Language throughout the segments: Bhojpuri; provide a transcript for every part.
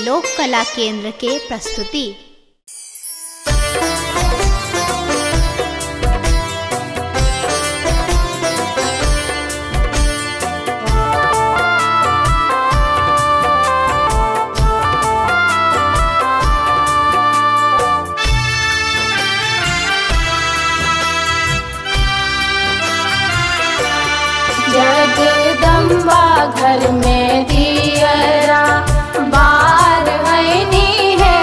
लोक कला केंद्र के प्रस्तुति। जगदम्बा घर में दियरा बार हैनी है,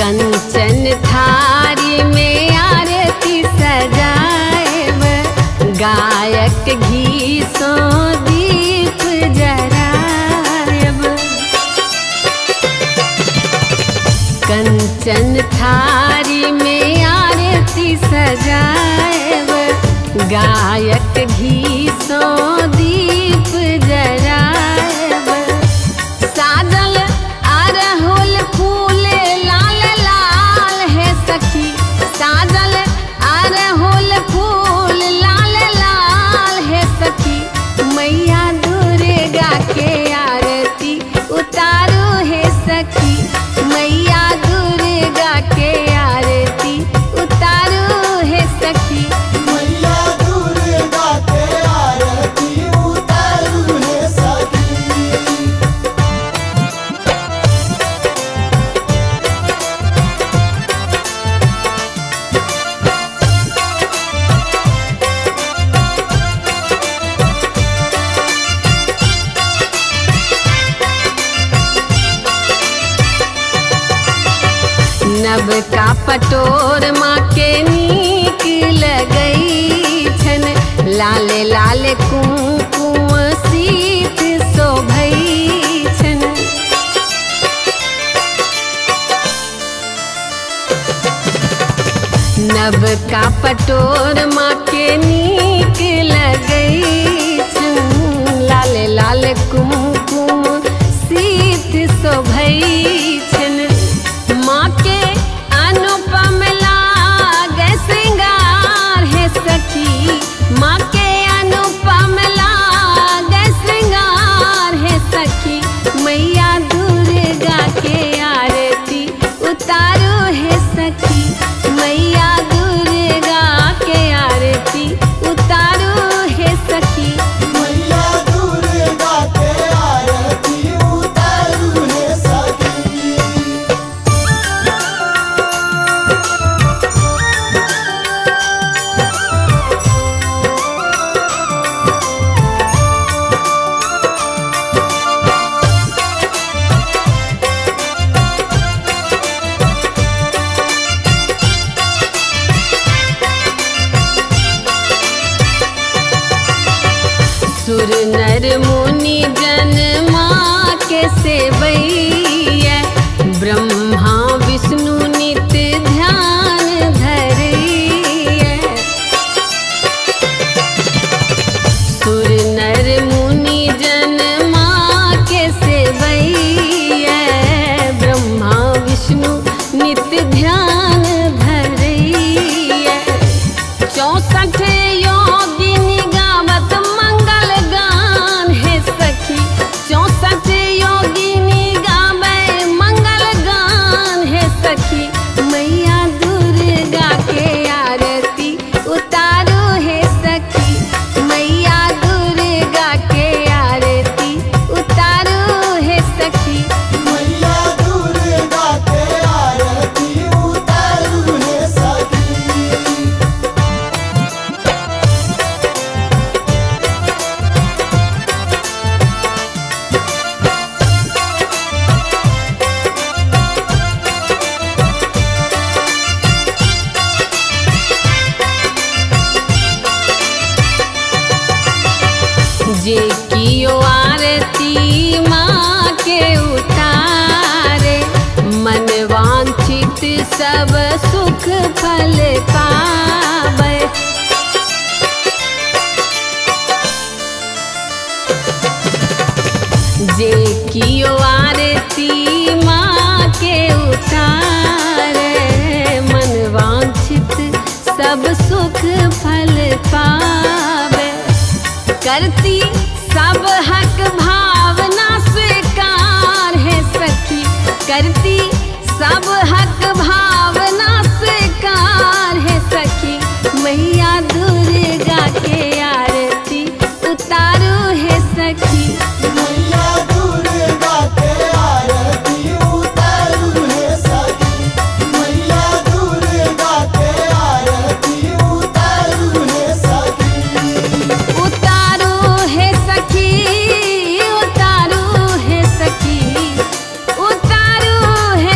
कंचन थारी में आरती सजाएब, गायक घी सो दीप जराएब। कंचन थारी में आरती सजाएब, गायक घी सो दीप जराएब। साजल अरहुल फूल लाल लाल है सखी, साजल अरहुल फूल लाल लाल है सखी। मैया दुर्गा के आरती उतारो है सखी, मैया दुर्गा के आरती उतारो है सखी। नब का पटोर माँ के नीक लगई छन, लाल लाल कुमकुम सीत शोभई छन। नब का पटोर माँ के नीक लगई छन, लाल लाल कुमकुम सीत शोभई छन। माँ के अनुपम लागे श्रृंगार है सखी, माँ के अनुपम लागे श्रृंगार है सखी। मैया दुर्गा के आरती उतारो है सखी, मैया दुर्गा के आरती उतारो है सखी। मैया दुर्गा के आरती उतारो है सखी। सुर नर मुनि जन माँ के सेवैया, ब्रह्मा विष्णु नित्य ध्यान धरैया। सुर नर मुनि जन माँ के सेवैया, ब्रह्मा विष्णु नित्य ध्यान धरैया। 64 योगिनी गावत मंगल गान है सखी, 64 योगिनी गावे मंगल गान है सखी। मैया दुर्गा के आरती उतारो है सखी, मैया दुर्गा के आरती उतारो है सखी। मैया दुर्गा के आरती उतारो है सखी। जे कियो आरती माँ के उतारे, मन वांछित सब सुख फल पावे। जे कियो आरती माँ के उतारे, मन वांछित सब सुख फल पावे। करती सब हक भावना स्वीकार है सखी, करती सब हक भावना स्वीकार है सखी। मैया दुर्गा के आरती उतारो है सखी, मैया दुर्गा के आरती उतारो है सखी। मैया दुर्गा के आरती उतारो है सखी। उतारो है सखी, उतारो है सखी, उतारो है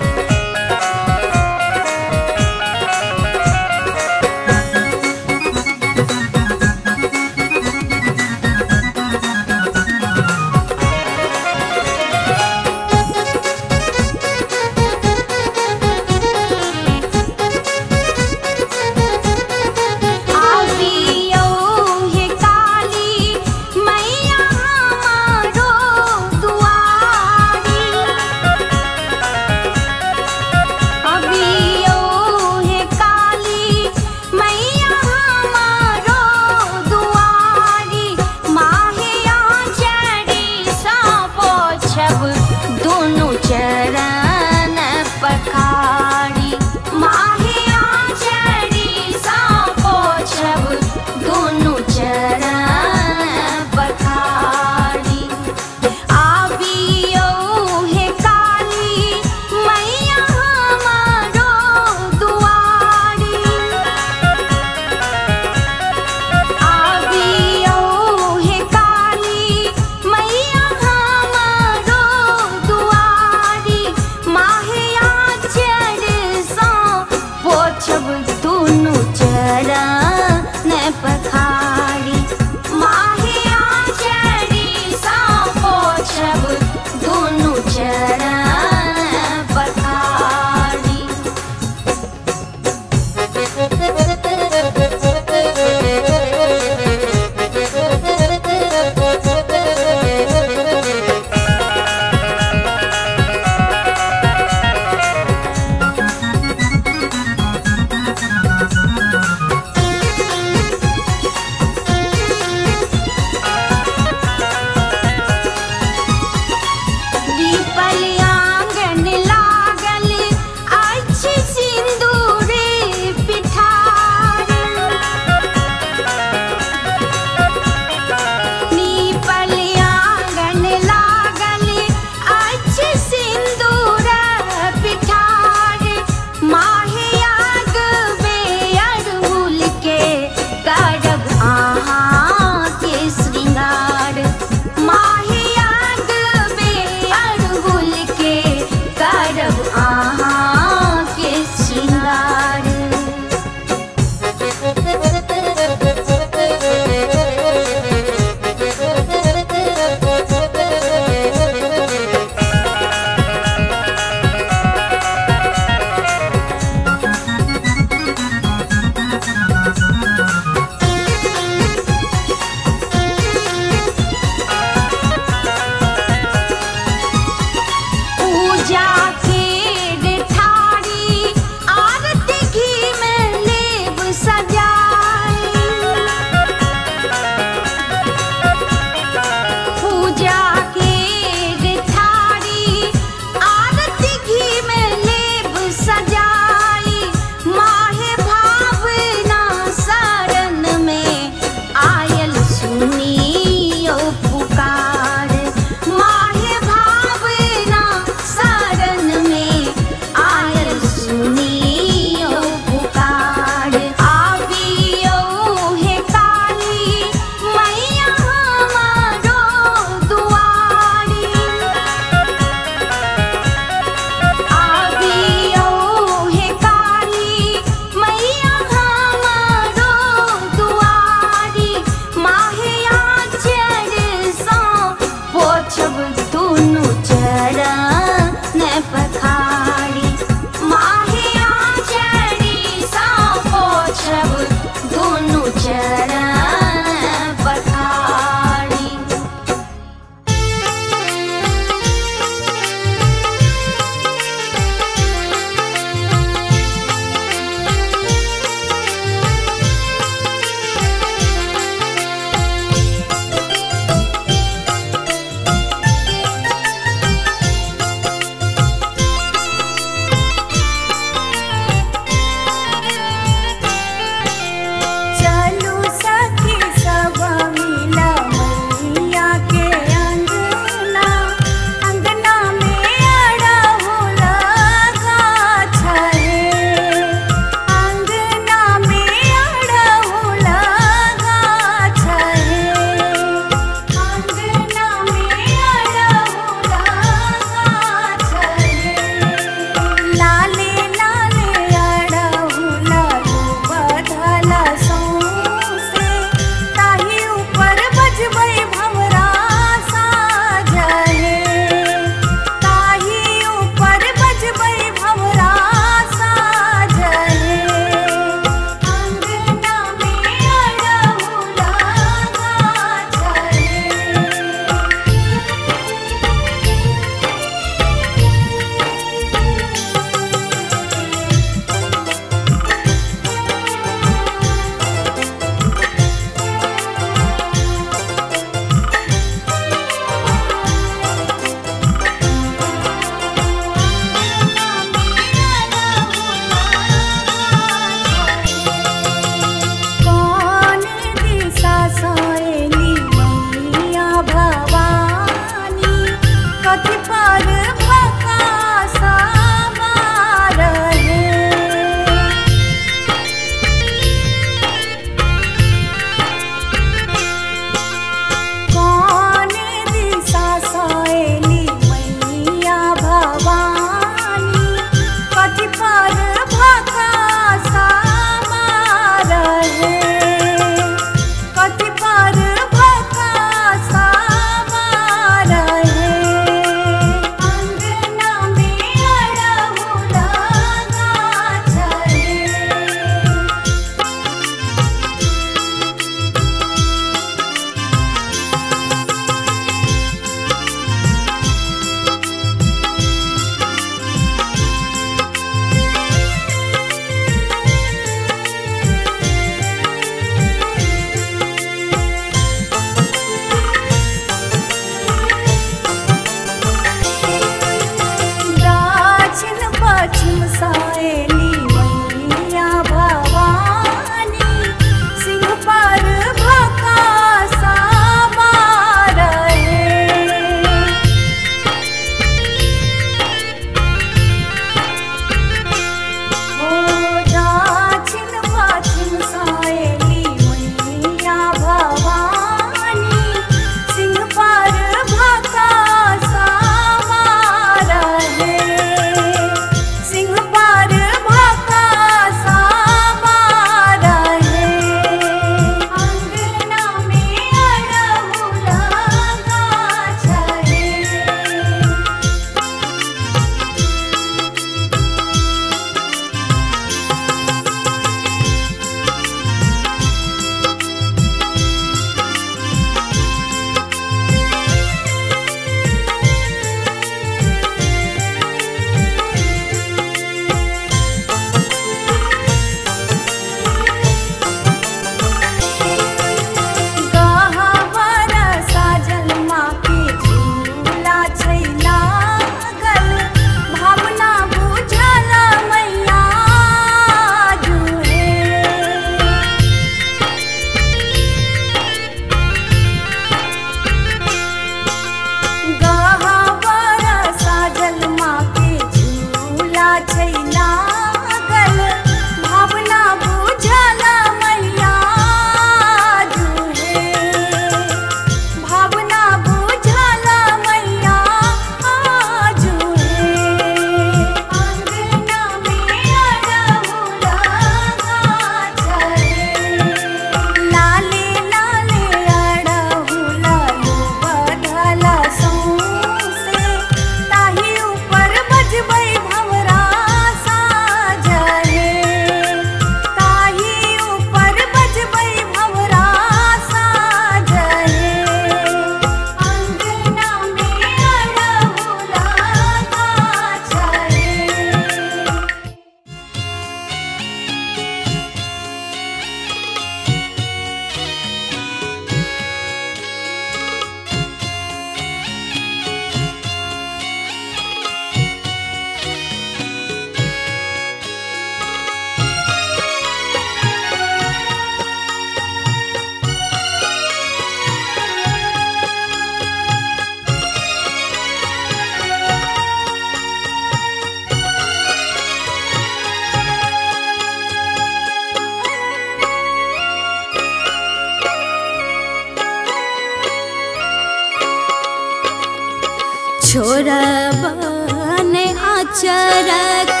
छोरबन आचरक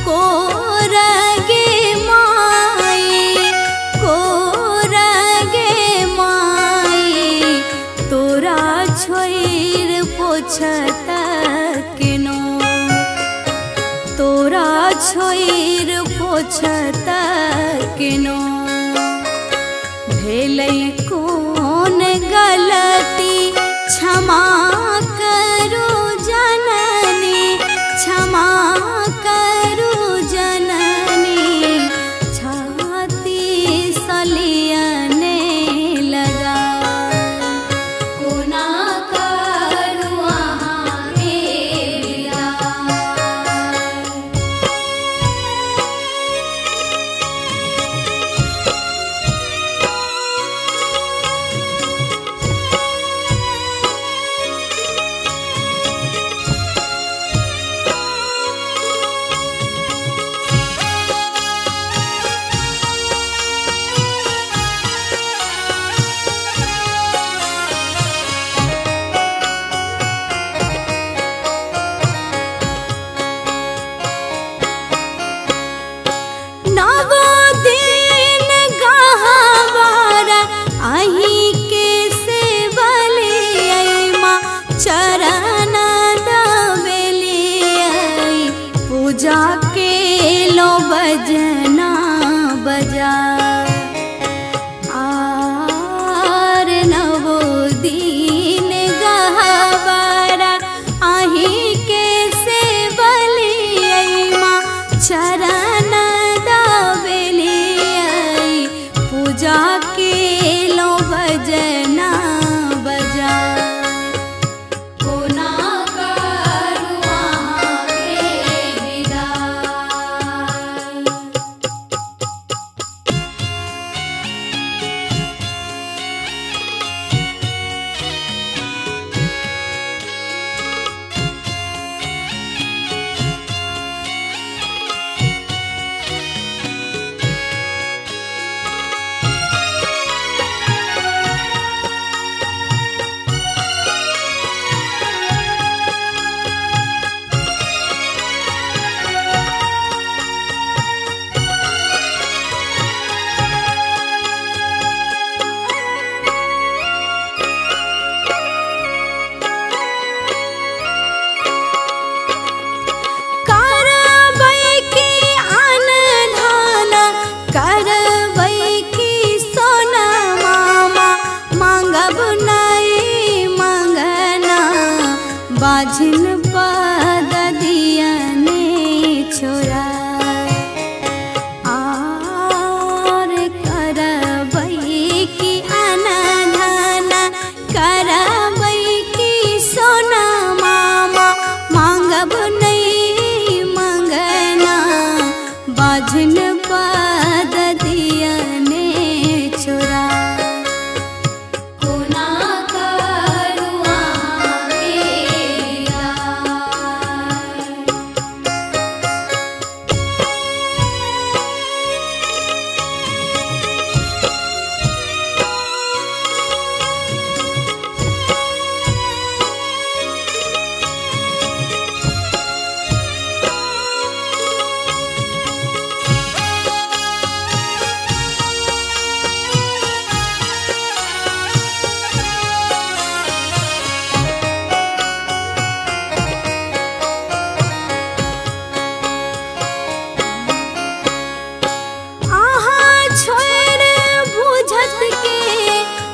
कोरगे माई तोरा छोड़ पोछत किनो तोरा छोड़ पोछत किनो भेलै कोन गलती क्षमा करू जननी क्षमा करू जननी छाती सलियने लगा कोना करू अहाँ के जाके लो बजना बजा आर नवो दिन गहवारा आही के से बलिया चरण दबलिया पूजा के लो बजना बजा बाझिन पद दियने छोरा आर करबै की अनधन करबै की सोना मामा मांगब नहीं मंगना बाझिन पद दियने छोरा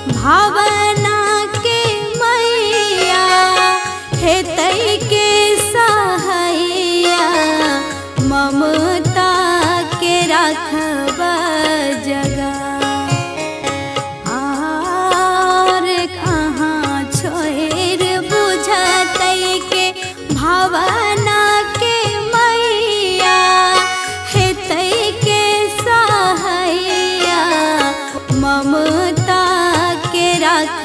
भावना के मैया हेतै के सहैया ममता के राखब जगा आर कहाँ छोड़ बुझतै के भावना के मैया हेतै के सहैया ममता के राख